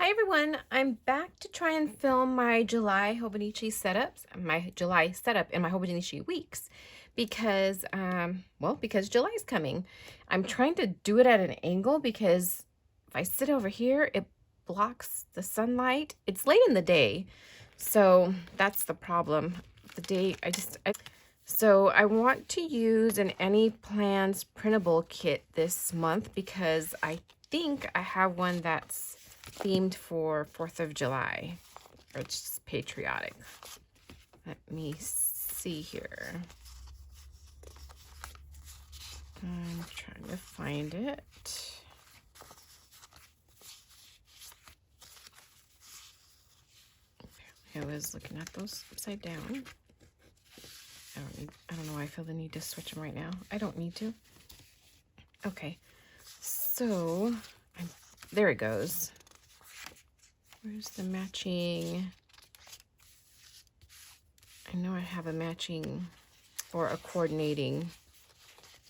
Hi everyone, I'm back to try and film my July Hobonichi setups, my July setup in my Hobonichi weeks because, because July is coming. I'm trying to do it at an angle because if I sit over here, it blocks the sunlight. It's late in the day, so that's the problem. The day, so I want to use an Any Plans printable kit this month because I think I have one that's themed for 4th of July, or it's just patriotic. Let me see here. I'm trying to find it. I was looking at those upside down. I don't know why I feel the need to switch them right now. I don't need to. Okay, so there it goes. Where's the matching? I know I have a matching or a coordinating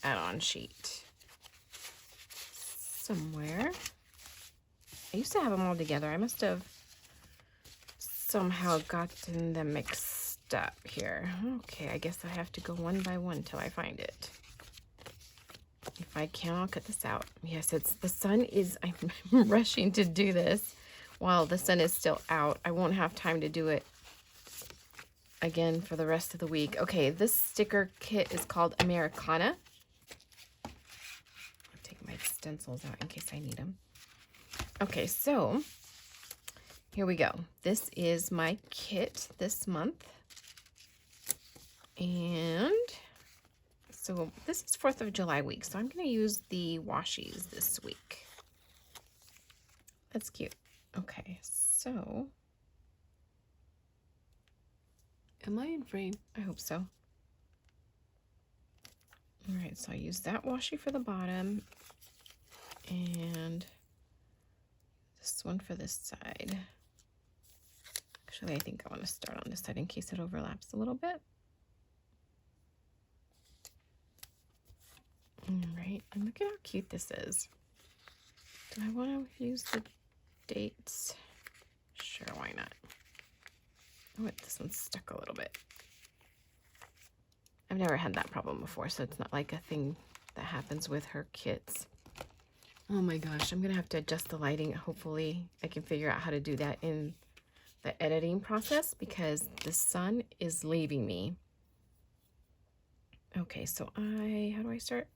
add-on sheet somewhere. I used to have them all together. I must have somehow gotten them mixed up here. Okay, I guess I have to go one by one till I find it. If I can, I'll cut this out. Yes, the sun is, I'm rushing to do this while the sun is still out. I won't have time to do it again for the rest of the week. Okay, this sticker kit is called Americana. I'll take my stencils out in case I need them. Okay, so here we go. This is my kit this month. And so this is 4th of July week, so I'm going to use the washies this week. That's cute. Okay, so am I in frame? I hope so. All right, so I use that washi for the bottom and this one for this side. Actually, I think I want to start on this side in case it overlaps a little bit. All right, and look at how cute this is. Do I want to use the dates? Sure, why not? Oh, this one's stuck a little bit. I've never had that problem before, so it's not like a thing that happens with her kits. Oh my gosh, I'm gonna have to adjust the lighting. Hopefully I can figure out how to do that in the editing process because the sun is leaving me. Okay, so how do I start?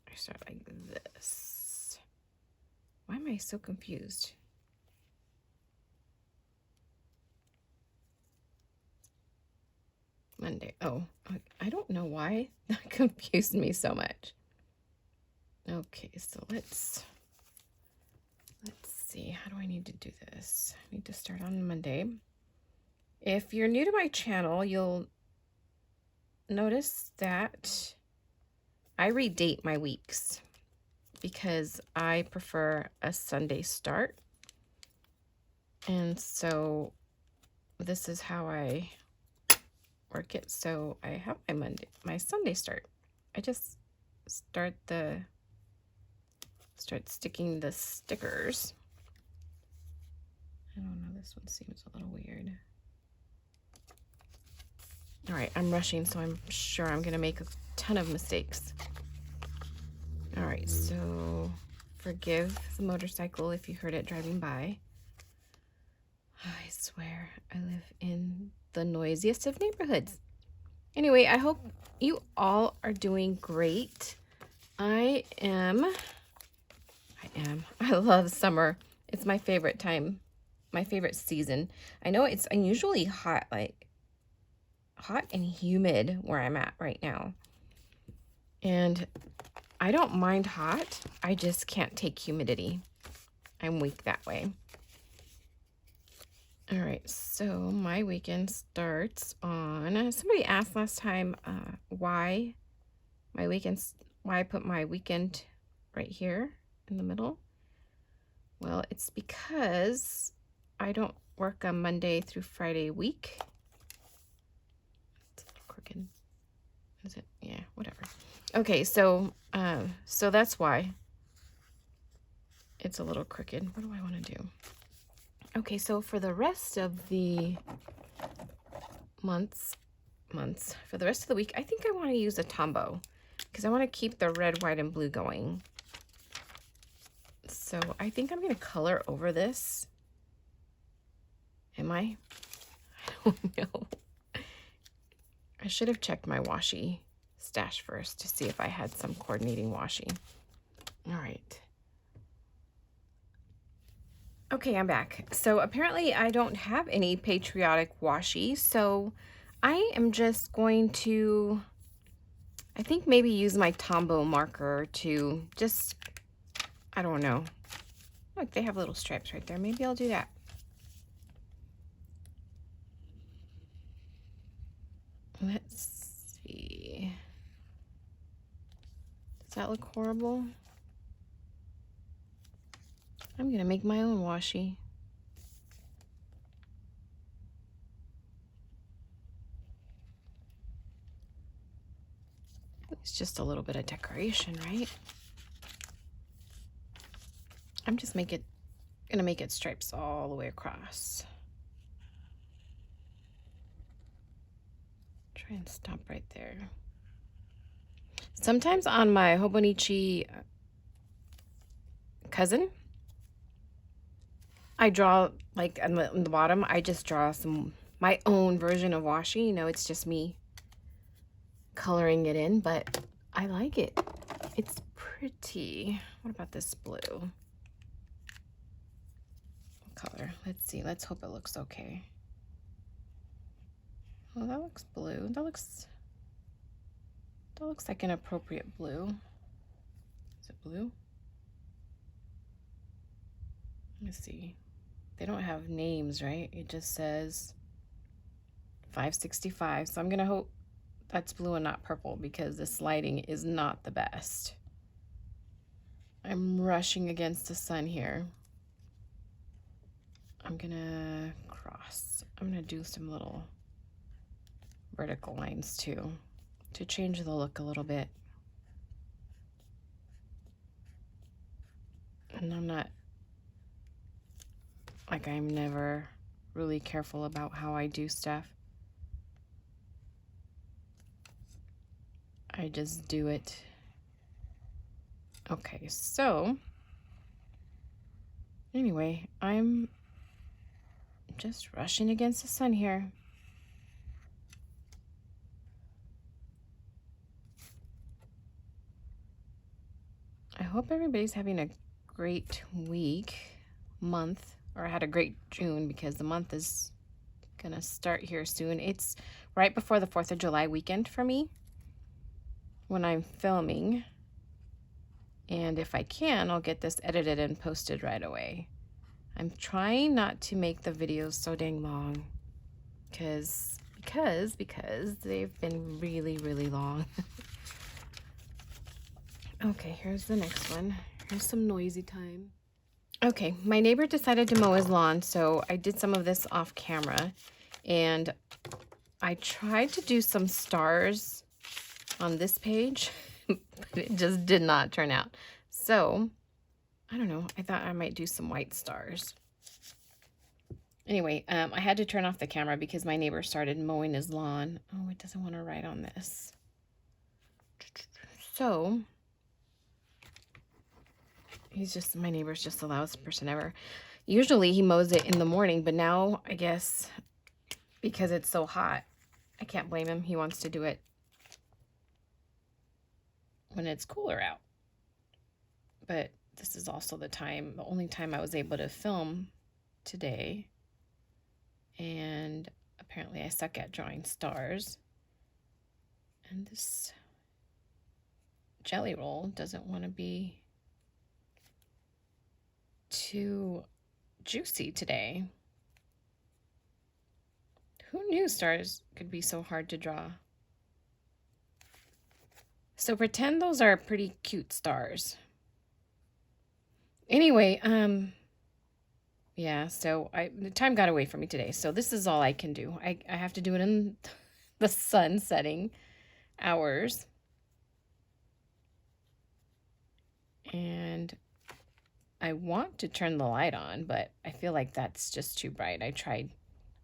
I start like this. Why am I so confused? Monday. Oh, I don't know why that confused me so much. Okay, so let's see. How do I need to do this? I need to start on Monday. If you're new to my channel, you'll notice that I redate my weeks because I prefer a Sunday start. And so this is how I work it. So I have my Sunday start. I just start sticking the stickers. I don't know, this one seems a little weird. All right, I'm rushing, so I'm sure I'm gonna make a ton of mistakes. All right, so forgive the motorcycle if you heard it driving by. I swear, I live in the noisiest of neighborhoods. Anyway, I hope you all are doing great. I love summer. It's my favorite time, my favorite season. I know it's unusually hot, like hot and humid where I'm at right now. And I don't mind hot. I just can't take humidity. I'm weak that way. All right, so my weekend starts on, somebody asked last time why I put my weekend right here in the middle. Well, it's because I don't work on Monday through Friday week. It's a little crooked. Is it? Yeah, whatever. Okay, so that's why it's a little crooked. What do I want to do? Okay, so for the rest of the months, for the rest of the week, I think I want to use a Tombow because I want to keep the red, white, and blue going. So I think I'm going to color over this. Am I? I don't know. I should have checked my washi stash first to see if I had some coordinating washi. All right. Okay, I'm back. So apparently I don't have any patriotic washi, so I am just going to, I think maybe use my Tombow marker to just, I don't know. Look, they have little stripes right there. Maybe I'll do that. Let's see. Does that look horrible? I'm gonna make my own washi. It's just a little bit of decoration, right? I'm just gonna make it stripes all the way across. Try and stop right there. Sometimes on my Hobonichi cousin, I draw, like on the bottom, I just draw my own version of washi. You know, it's just me coloring it in, but I like it. It's pretty. What about this blue color? Let's see. Let's hope it looks okay. Oh, that looks blue. That looks like an appropriate blue. Is it blue? Let me see. They don't have names, right? It just says 565. So I'm gonna hope that's blue and not purple because this lighting is not the best. I'm rushing against the sun here. I'm gonna cross. I'm gonna do some little vertical lines too to change the look a little bit. And I'm not, like, I'm never really careful about how I do stuff. I just do it. Okay, so anyway, I'm just rushing against the sun here. I hope everybody's having a great month, or had a great June because the month is gonna start here soon. It's right before the 4th of July weekend for me when I'm filming. And if I can, I'll get this edited and posted right away. I'm trying not to make the videos so dang long because they've been really, really long. Okay, here's the next one. Here's some noisy time. Okay, my neighbor decided to mow his lawn, so I did some of this off camera. And I tried to do some stars on this page, but it just did not turn out. So, I don't know. I thought I might do some white stars. Anyway, I had to turn off the camera because my neighbor started mowing his lawn. Oh, it doesn't want to write on this. So, my neighbor's just the loudest person ever. Usually he mows it in the morning, but now I guess because it's so hot, I can't blame him. He wants to do it when it's cooler out. But this is also the only time I was able to film today. And apparently I suck at drawing stars. And this jelly roll doesn't want to be too juicy today. Who knew stars could be so hard to draw? So pretend those are pretty cute stars. Anyway, yeah, so the time got away from me today. So this is all I can do. I have to do it in the sun setting hours. And I want to turn the light on, but I feel like that's just too bright. I tried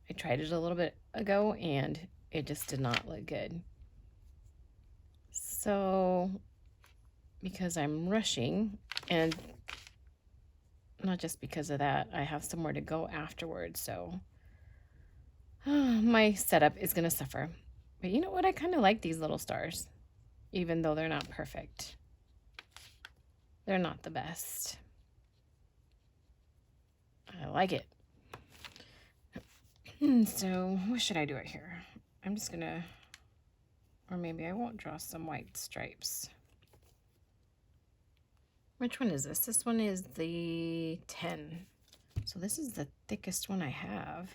it a little bit ago and it just did not look good. So, because I'm rushing, and not just because of that, I have somewhere to go afterwards, so my setup is going to suffer. But you know what? I kind of like these little stars, even though they're not perfect. They're not the best. I like it. So what should I do it here? I'm just gonna, or maybe I won't draw some white stripes. Which one is this? This one is the 10. So this is the thickest one I have.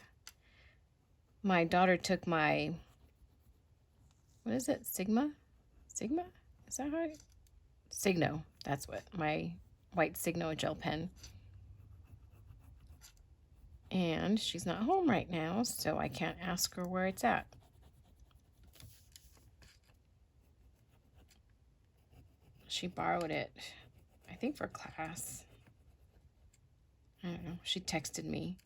My daughter took my, what is it? Sigma? Sigma? Is that how Signo. That's what, my white Signo gel pen. And she's not home right now, so I can't ask her where it's at. She borrowed it, I think, for class. I don't know. She texted me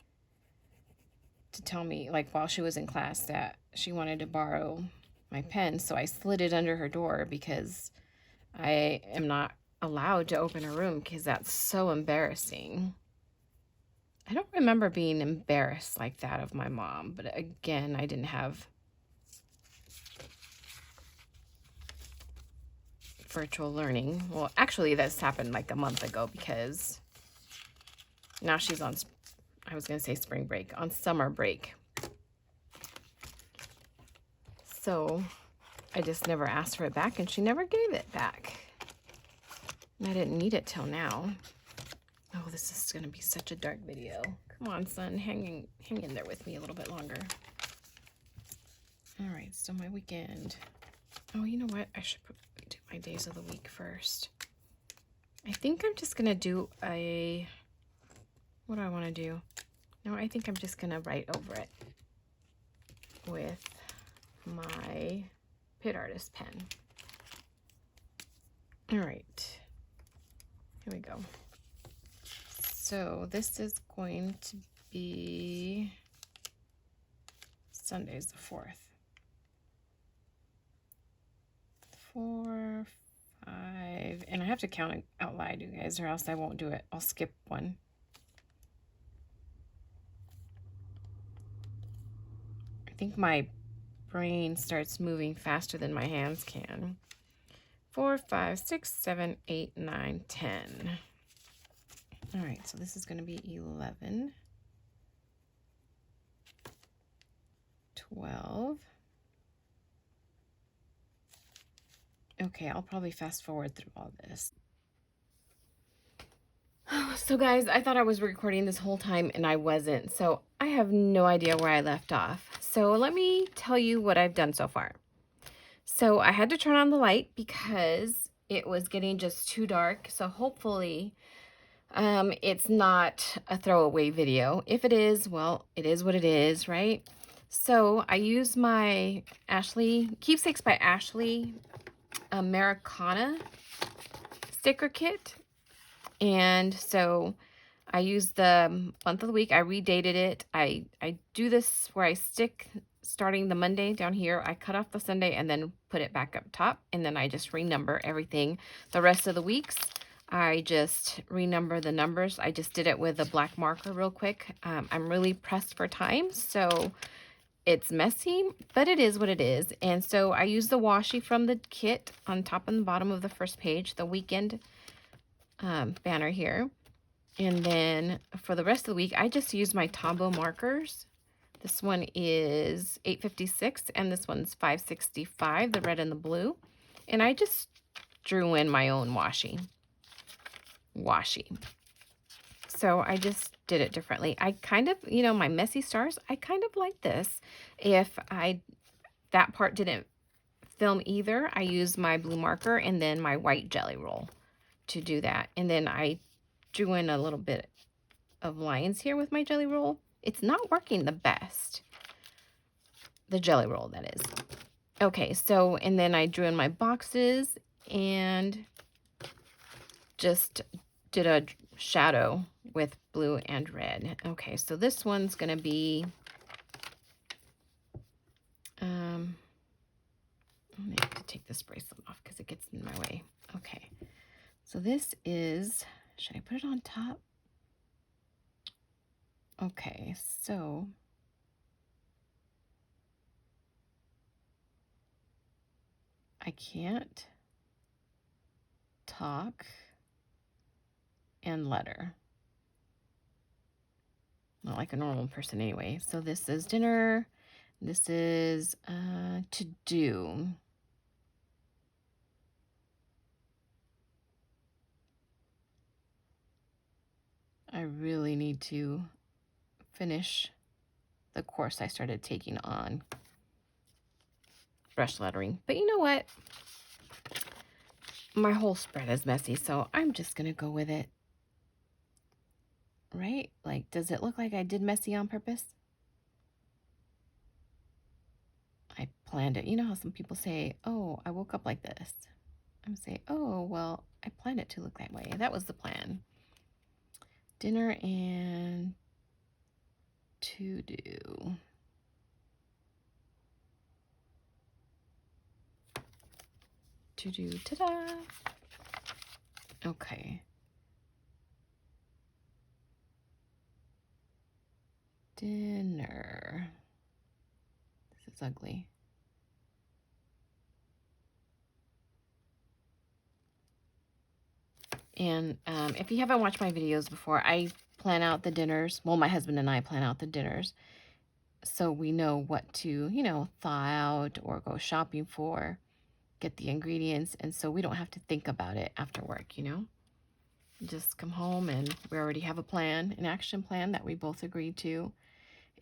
to tell me, like, while she was in class, that she wanted to borrow my pen. So I slid it under her door because I am not allowed to open her room because that's so embarrassing. I don't remember being embarrassed like that of my mom, but again, I didn't have virtual learning. Well, actually, this happened like a month ago because now she's on, I was going to say spring break, on summer break. So I just never asked for it back, and she never gave it back. And I didn't need it till now. Oh, this is going to be such a dark video. Come on, son, hang in there with me a little bit longer. All right, so my weekend. Oh, you know what? I should do my days of the week first. I think I'm just going to do a, what do I want to do? No, I think I'm just going to write over it with my Pit Artist pen. All right, here we go. So this is going to be Sunday's the 4th. 4, 5, and I have to count it out loud, you guys, or else I won't do it. I'll skip one. I think my brain starts moving faster than my hands can. 4, 5, 6, 7, 8, 9, 10. All right, so this is going to be 11, 12. Okay, I'll probably fast forward through all this. So guys, I thought I was recording this whole time and I wasn't. So I have no idea where I left off. So let me tell you what I've done so far. So I had to turn on the light because it was getting just too dark. So hopefully it's not a throwaway video. If it is, well, it is what it is, right? So I use my Ashley, Keepsakes by Ashley Americana sticker kit. And so I used the month of the week. I redated it. I do this where I stick starting the Monday down here. I cut off the Sunday and then put it back up top. And then I just renumber everything. The rest of the weeks, I just renumber the numbers. I just did it with a black marker real quick. I'm really pressed for time, so it's messy, but it is what it is. And so I use the washi from the kit on top and the bottom of the first page, the weekend banner here. And then for the rest of the week, I just use my Tombow markers. This one is 856 and this one's 565, the red and the blue. And I just drew in my own washi. So I just did it differently. I kind of, you know, my messy stars, I kind of like this. If that part didn't film either, I used my blue marker and then my white jelly roll to do that. And then I drew in a little bit of lines here with my jelly roll. It's not working the best. The jelly roll, that is. Okay, so, and then I drew in my boxes and just did a shadow with blue and red. Okay, so this one's gonna be, I have to take this bracelet off because it gets in my way. Okay, so this is, should I put it on top? Okay, so I can't talk and letter. Not like a normal person anyway. So this is dinner. This is to do. I really need to finish the course I started taking on brush lettering. But you know what? My whole spread is messy, so I'm just going to go with it. Right? Like, does it look like I did messy on purpose? I planned it. You know how some people say, oh, I woke up like this. I'm saying, oh, well, I planned it to look that way. That was the plan. Dinner and to do. To do, ta-da. Okay. Dinner. This is ugly. And if you haven't watched my videos before, I plan out the dinners. Well, my husband and I plan out the dinners so we know what to, you know, thaw out or go shopping for, get the ingredients. And so we don't have to think about it after work, you know. Just come home and we already have a plan, an action plan that we both agreed to.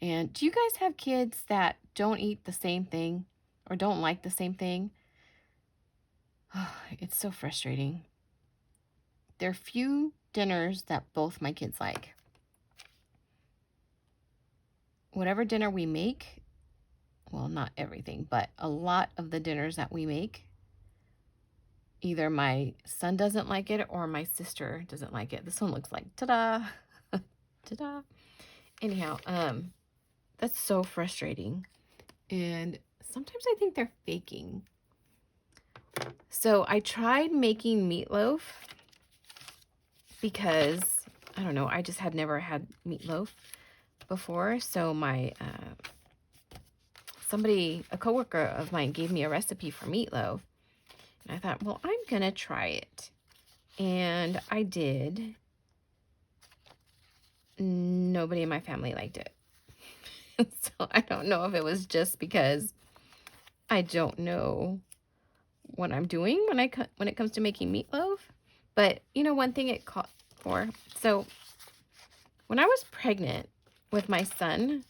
And do you guys have kids that don't eat the same thing or don't like the same thing? Oh, it's so frustrating. There are few dinners that both my kids like. Whatever dinner we make, well, not everything, but a lot of the dinners that we make, either my son doesn't like it or my sister doesn't like it. This one looks like ta-da, ta-da. Anyhow, that's so frustrating. And sometimes I think they're faking. So I tried making meatloaf because, I don't know, I just had never had meatloaf before. So my, a coworker of mine gave me a recipe for meatloaf. And I thought, well, I'm going to try it. And I did. Nobody in my family liked it. So I don't know if it was just because I don't know what I'm doing when it comes to making meatloaf. But you know, one thing it called for. So when I was pregnant with my son,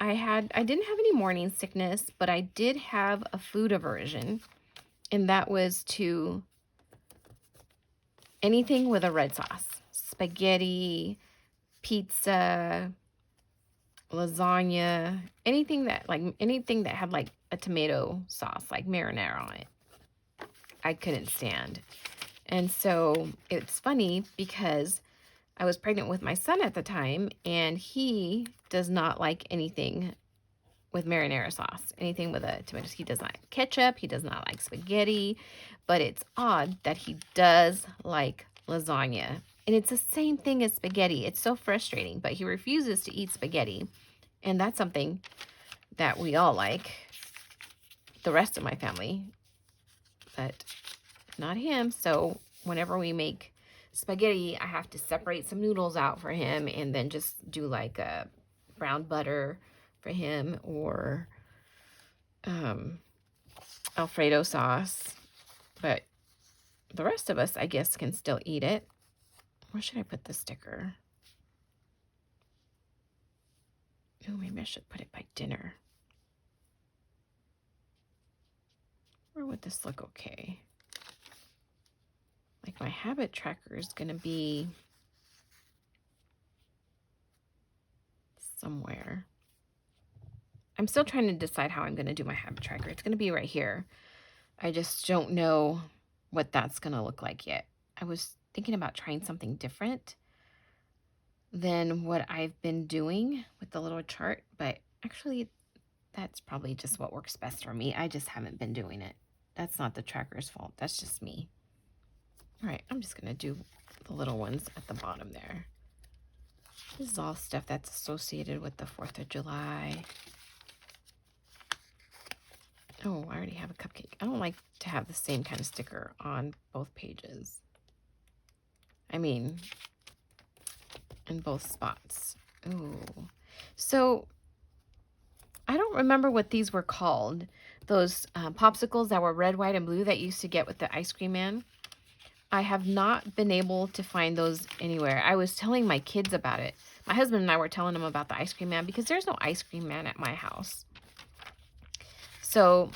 I didn't have any morning sickness, but I did have a food aversion, and that was to anything with a red sauce. Spaghetti, pizza, lasagna, anything that had like a tomato sauce, like marinara on it, I couldn't stand. And so it's funny because I was pregnant with my son at the time, and he does not like anything with marinara sauce, anything with a tomato. He does not like ketchup. He does not like spaghetti, but it's odd that he does like lasagna. And it's the same thing as spaghetti. It's so frustrating, but he refuses to eat spaghetti. And that's something that we all like, the rest of my family, but not him. So whenever we make spaghetti, I have to separate some noodles out for him and then just do like a brown butter for him or Alfredo sauce. But the rest of us, I guess, can still eat it. Where should I put the sticker? Oh, maybe I should put it by dinner. Or would this look okay? Like my habit tracker is going to be somewhere. I'm still trying to decide how I'm going to do my habit tracker. It's going to be right here. I just don't know what that's going to look like yet. I was thinking about trying something different. than what I've been doing with the little chart, but actually that's probably just what works best for me. I just haven't been doing it. That's not the tracker's fault. That's just me. All right, I'm just going to do the little ones at the bottom there. This is all stuff that's associated with the 4th of July. Oh, I already have a cupcake. I don't like to have the same kind of sticker on both pages. I mean, in both spots. Ooh. So, I don't remember what these were called. Those popsicles that were red, white, and blue that you used to get with the ice cream man. I have not been able to find those anywhere. I was telling my kids about it. My husband and I were telling them about the ice cream man because there's no ice cream man at my house. So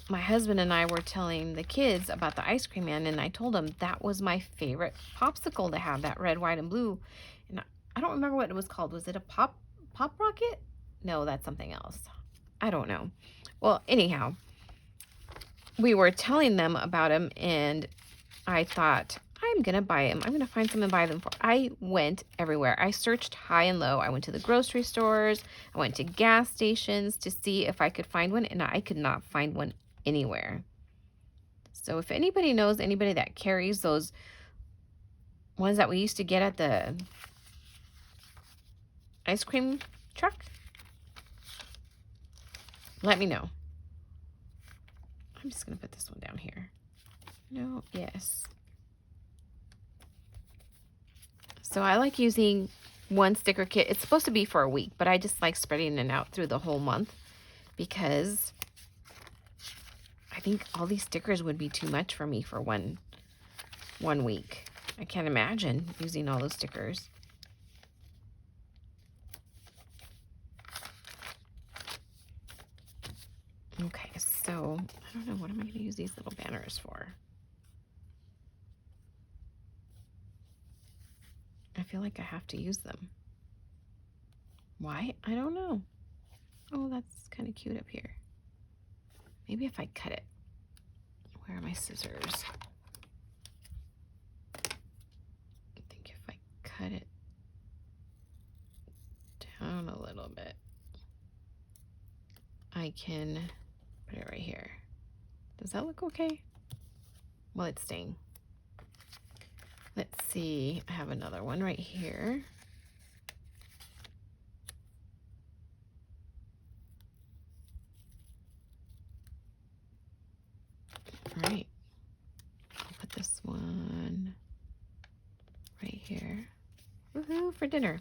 my husband and I were telling the kids about the ice cream man, and I told them that was my favorite popsicle to have, that red, white, and blue. And I don't remember what it was called. Was it a pop rocket? No, that's something else. I don't know. Well, anyhow, we were telling them about him, and I thought, I'm going to buy him. I'm going to find something to buy them for. I went everywhere. I searched high and low. I went to the grocery stores. I went to gas stations to see if I could find one, and I could not find one anywhere. So if anybody knows anybody that carries those ones that we used to get at the ice cream truck, let me know. I'm just going to put this one down here. No, yes. So I like using one sticker kit. It's supposed to be for a week, but I just like spreading it out through the whole month because I think all these stickers would be too much for me for one week. I can't imagine using all those stickers. Okay, so I don't know, what am I going to use these little banners for? I feel like I have to use them. Why? I don't know. Oh, that's kind of cute up here. Maybe if I cut it. Where are my scissors? I think if I cut it down a little bit, I can put it right here. Does that look okay? Well, it's staying. Let's see. I have another one right here. All right. I'll put this one right here. Woohoo, for dinner.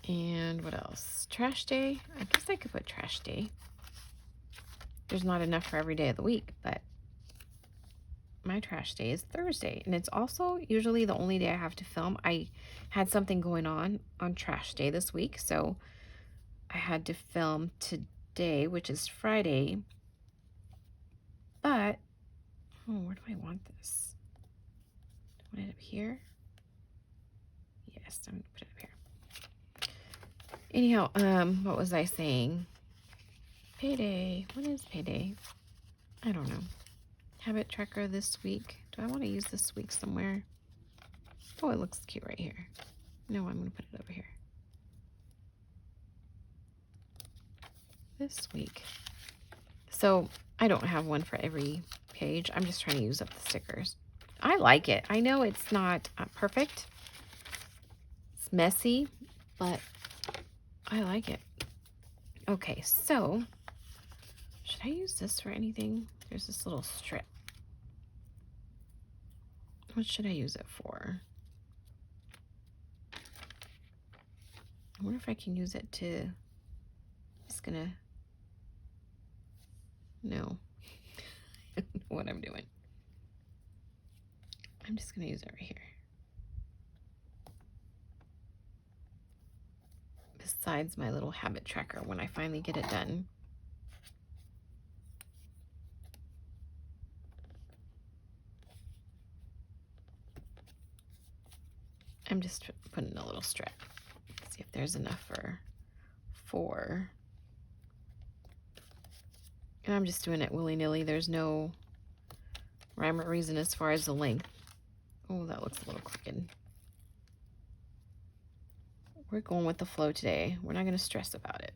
And what else? Trash day. I guess I could put trash day. There's not enough for every day of the week, but my trash day is Thursday, and it's also usually the only day I have to film. I had something going on trash day this week, so I had to film today, which is Friday. But oh, where do I want this? Do I want it up here? Yes, I'm gonna put it up here. Anyhow, what was I saying? Payday. What is payday? I don't know. Habit tracker this week. Do I want to use this week somewhere? Oh, it looks cute right here. No, I'm going to put it over here. This week. So I don't have one for every page. I'm just trying to use up the stickers. I like it. I know it's not perfect. It's messy, but I like it. Okay, so should I use this for anything? There's this little strip. What should I use it for? I wonder if I can use it to, just gonna, no, I don't know what I'm doing. I'm just gonna use it right here. Besides my little habit tracker when I finally get it done. I'm just putting a little strip. See if there's enough for 4. And I'm just doing it willy-nilly. There's no rhyme or reason as far as the length. Oh, that looks a little crooked. We're going with the flow today. We're not going to stress about it.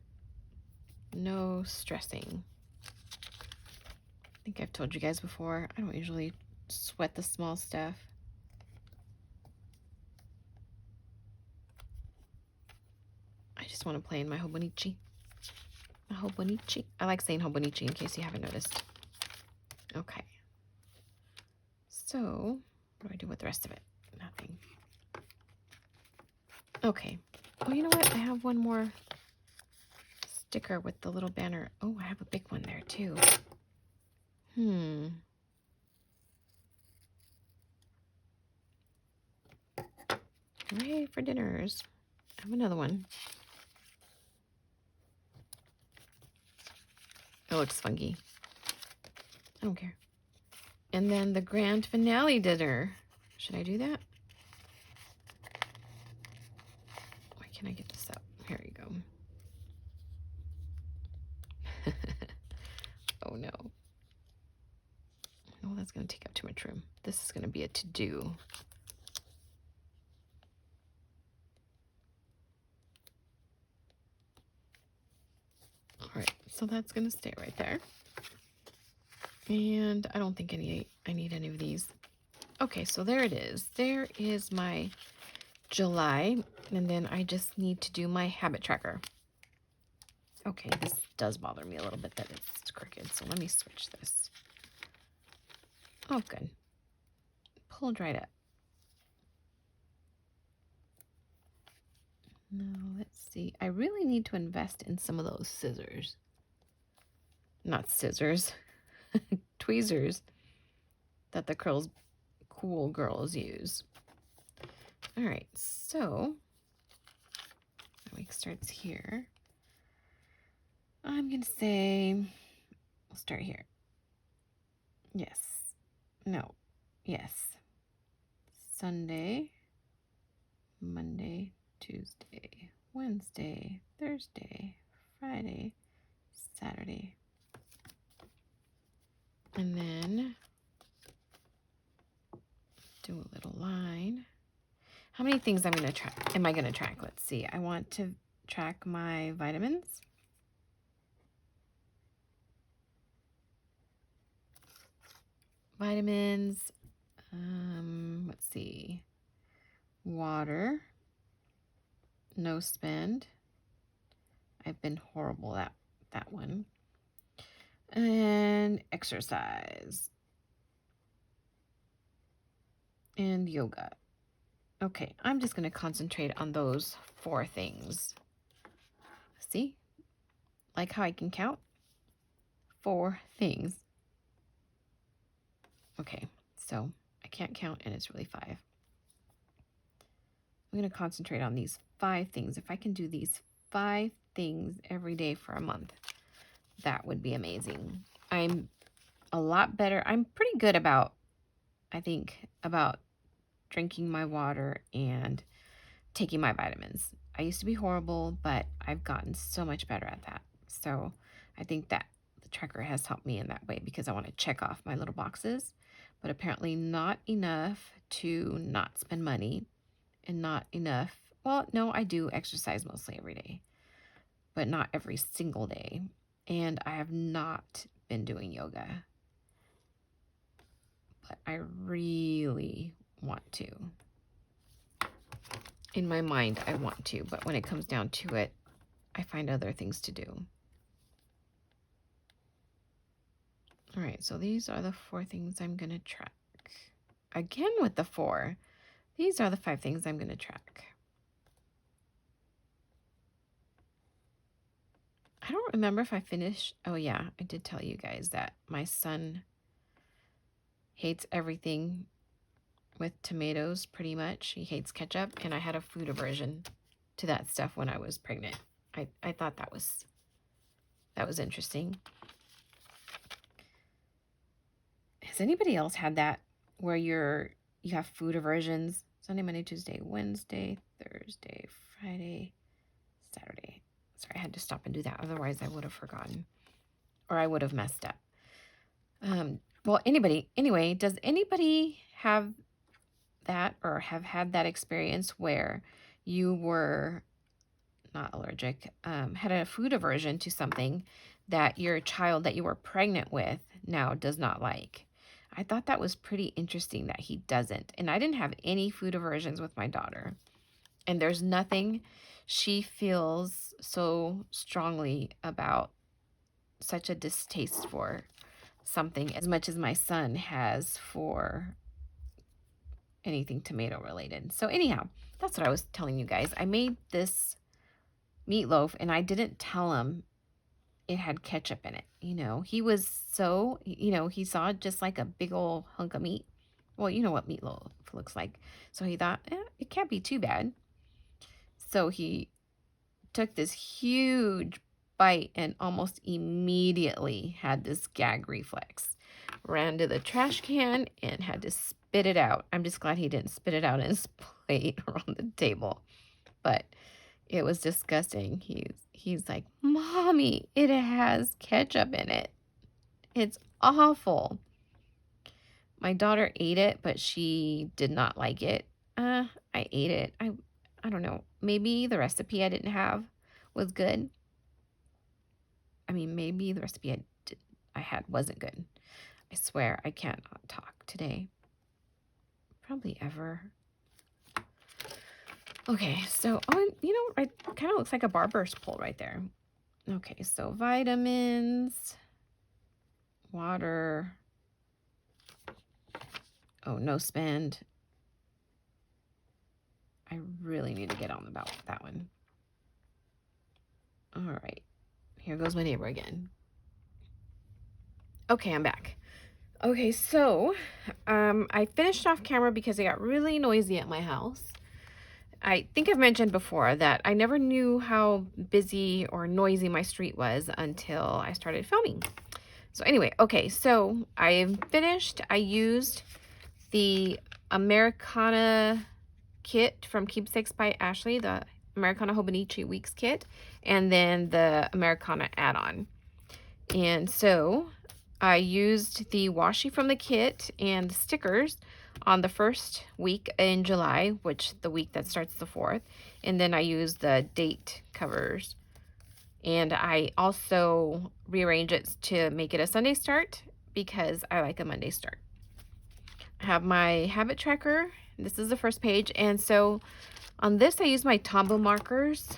No stressing. I think I've told you guys before, I don't usually sweat the small stuff. I just want to play in my Hobonichi. My Hobonichi. I like saying Hobonichi in case you haven't noticed. Okay. So, what do I do with the rest of it? Nothing. Okay. Oh, you know what? I have one more sticker with the little banner. Oh, I have a big one there too. Hooray for dinners. I have another one. It looks funky. I don't care. And then the grand finale dinner. Should I do that? Why can't I get this up? Here we go. Oh no. Oh, that's going to take up too much room. This is going to be a to-do. All right, so that's going to stay right there. And I don't think I need any of these. Okay, so there it is. There is my July, and then I just need to do my habit tracker. Okay, this does bother me a little bit that it's crooked, so let me switch this. Oh, good. Pulled right up. Now, let's see. I really need to invest in some of those scissors. Not scissors. Tweezers that the cool girls use. All right, so the week starts here. I'm going to say, we'll start here. Yes. No. Yes. Sunday, Monday, Tuesday, Wednesday, Thursday, Friday, Saturday. And then do a little line. How many things am I going to track? Let's see. I want to track my vitamins. Let's see. Water. No spend. I've been horrible at that one. And exercise. And yoga. Okay, I'm just going to concentrate on those 4 things. See? Like how I can count? 4 things. Okay, so I can't count and it's really 5. I'm going to concentrate on these 5 things. If I can do these 5 things every day for a month, that would be amazing. I'm a lot better. I'm pretty good about, I think, about drinking my water and taking my vitamins. I used to be horrible, but I've gotten so much better at that. So I think that the tracker has helped me in that way because I want to check off my little boxes, but apparently not enough to not spend money and not enough. Well, no, I do exercise mostly every day, but not every single day. And I have not been doing yoga, but I really want to. In my mind, I want to, but when it comes down to it, I find other things to do. All right, so these are the 4 things I'm going to track. Again with the 4. These are the 5 things I'm going to track. I don't remember if I finished. Oh, yeah, I did tell you guys that my son hates everything with tomatoes, pretty much. He hates ketchup, and I had a food aversion to that stuff when I was pregnant. I thought that was interesting. Has anybody else had that where you have food aversions? Sunday, Monday, Tuesday, Wednesday, Thursday, Friday, Saturday. Sorry, I had to stop and do that. Otherwise, I would have forgotten or I would have messed up. Well, anyway, does anybody have that or have had that experience where you were not allergic, had a food aversion to something that your child that you were pregnant with now does not like. I thought that was pretty interesting that he doesn't. And I didn't have any food aversions with my daughter. And there's nothing she feels so strongly about such a distaste for something as much as my son has for anything tomato related. So anyhow, that's what I was telling you guys. I made this meatloaf and I didn't tell him it had ketchup in it. You know, he was so, he saw just like a big old hunk of meat. Well, you know what meatloaf looks like. So he thought, it can't be too bad. So he took this huge bite and almost immediately had this gag reflex. Ran to the trash can and had to spit it out. I'm just glad he didn't spit it out in his plate or on the table. But it was disgusting. He's like, Mommy, it has ketchup in it. It's awful. My daughter ate it, but she did not like it. I ate it. I don't know. Maybe the recipe I didn't have was good. I mean, maybe the recipe I had wasn't good. I swear I cannot talk today. Probably ever. Okay, so, it kind of looks like a barber's pole right there. Okay, so vitamins, water. Oh, no spend. I really need to get on about that one. All right, here goes my neighbor again. Okay, I'm back. Okay, so I finished off camera because it got really noisy at my house. I think I've mentioned before that I never knew how busy or noisy my street was until I started filming. So anyway, okay, so I finished. I used the Americana kit from Keepsakes by Ashley, the Americana Hobonichi Weeks kit, and then the Americana add-on. And so I used the washi from the kit and the stickers on the first week in July, which the week that starts the 4th. And then I used the date covers. And I also rearrange it to make it a Sunday start because I like a Monday start. I have my habit tracker. This is the first page. And so on this, I use my Tombow markers.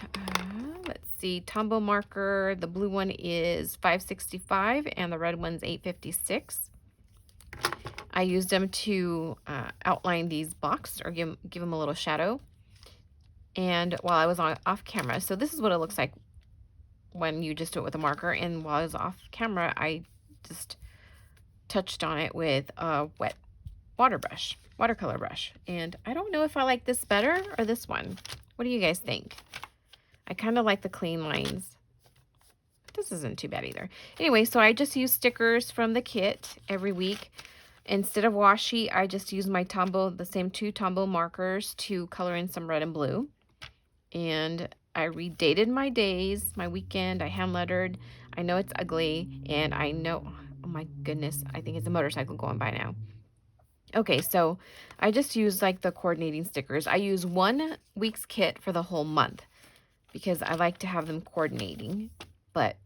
Let's see, Tombow marker, the blue one is 565 and the red one's 856. I used them to outline these blocks or give them a little shadow. And while I was off camera, so this is what it looks like when you just do it with a marker. And while I was off camera, I just touched on it with a wet watercolor brush. And I don't know if I like this better or this one. What do you guys think? I kind of like the clean lines. This isn't too bad either. Anyway, so I just use stickers from the kit every week. Instead of washi, I just use my Tombow, the same 2 Tombow markers to color in some red and blue. And I redated my days, my weekend. I hand lettered. I know it's ugly, and I know, oh my goodness, I think it's a motorcycle going by now. Okay, so I just use like the coordinating stickers. I use 1 week's kit for the whole month because I like to have them coordinating, but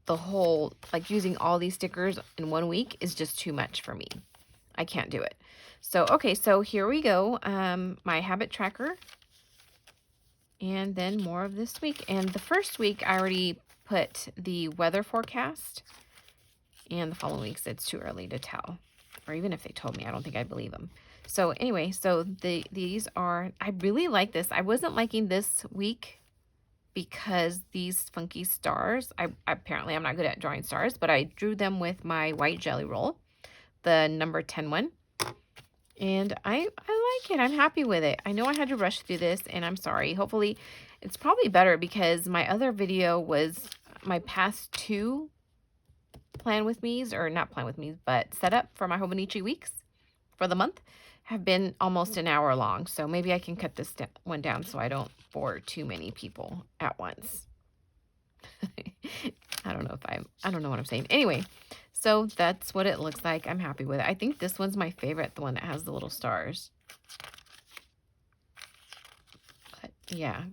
the whole, like using all these stickers in 1 week is just too much for me. I can't do it. So, okay, so here we go. My habit tracker. And then more of this week. And the first week, I already put the weather forecast. And the following weeks, it's too early to tell. Or even if they told me, I don't think I'd believe them. So anyway, so these are, I really like this. I wasn't liking this week because these funky stars, apparently I'm not good at drawing stars, but I drew them with my white jelly roll, the number 10 one. And I like it. I'm happy with it. I know I had to rush through this, and I'm sorry. Hopefully, it's probably better because my other video was my past 2 plan with me's, or not plan with me's, but setup for my Hobonichi weeks for the month have been almost an hour long. So maybe I can cut this one down so I don't bore too many people at once. I don't know what I'm saying. Anyway, so that's what it looks like. I'm happy with it. I think this one's my favorite, the one that has the little stars. But yeah,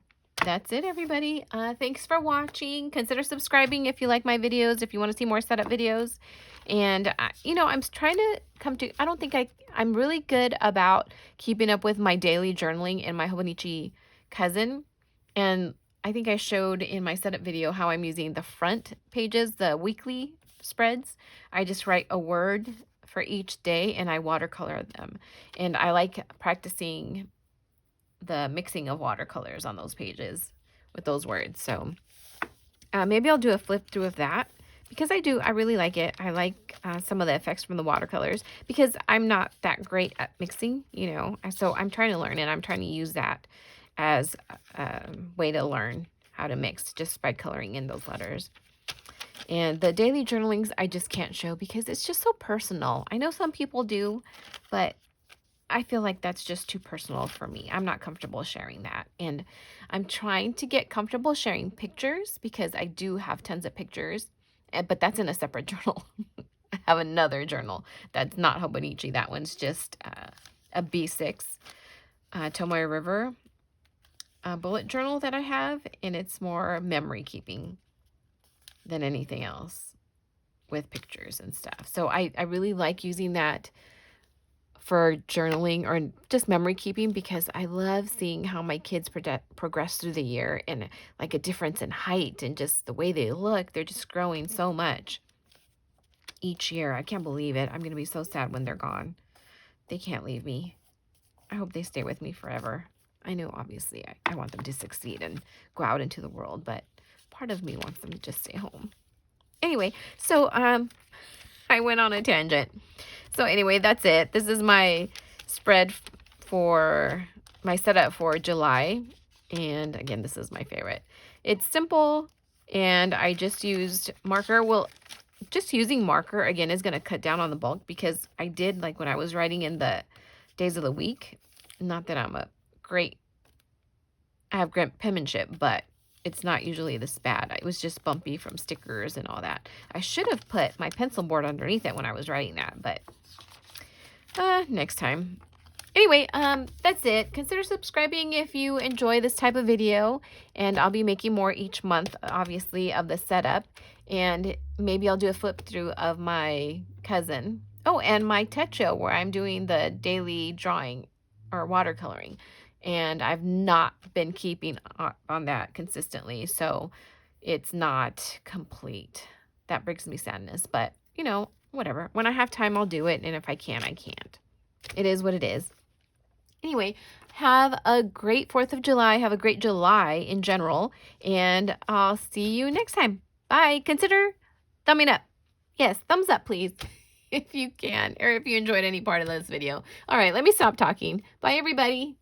that's it, everybody. Thanks for watching. Consider subscribing if you like my videos, if you want to see more setup videos. And, you know, I'm trying to come to, I don't think I'm really good about keeping up with my daily journaling in my Hobonichi cousin. And I think I showed in my setup video how I'm using the front pages, the weekly spreads. I just write a word for each day and I watercolor them. And I like practicing the mixing of watercolors on those pages with those words. So maybe I'll do a flip through of that because I really like it. I like some of the effects from the watercolors because I'm not that great at mixing, you know. So I'm trying to learn and I'm trying to use that as a way to learn how to mix just by coloring in those letters. And the daily journalings I just can't show because it's just so personal. I know some people do, but I feel like that's just too personal for me. I'm not comfortable sharing that. And I'm trying to get comfortable sharing pictures because I do have tons of pictures, but that's in a separate journal. I have another journal that's not Hobonichi. That one's just a B6 Tomoe River bullet journal that I have, and it's more memory keeping than anything else with pictures and stuff. So I really like using that for journaling or just memory keeping because I love seeing how my kids progress through the year and like a difference in height and just the way they look. They're just growing so much each year. I can't believe it. I'm going to be so sad when they're gone. They can't leave me. I hope they stay with me forever. I know, obviously, I want them to succeed and go out into the world, but part of me wants them to just stay home. Anyway, so I went on a tangent. So anyway, that's it. This is my spread for my setup for July. And again, this is my favorite. It's simple and I just used marker. Well, just using marker again is going to cut down on the bulk because I did like when I was writing in the days of the week. Not that I have great penmanship, but it's not usually this bad. It was just bumpy from stickers and all that. I should have put my pencil board underneath it when I was writing that, but next time. Anyway, that's it. Consider subscribing if you enjoy this type of video, and I'll be making more each month, obviously, of the setup, and maybe I'll do a flip through of my cousin. Oh, and my techo where I'm doing the daily drawing or watercoloring. And I've not been keeping on that consistently, so it's not complete. That brings me sadness, but, you know, whatever. When I have time, I'll do it, and if I can, I can't. It is what it is. Anyway, have a great 4th of July. Have a great July in general, and I'll see you next time. Bye. Consider thumbing up. Yes, thumbs up, please, if you can, or if you enjoyed any part of this video. All right, let me stop talking. Bye, everybody.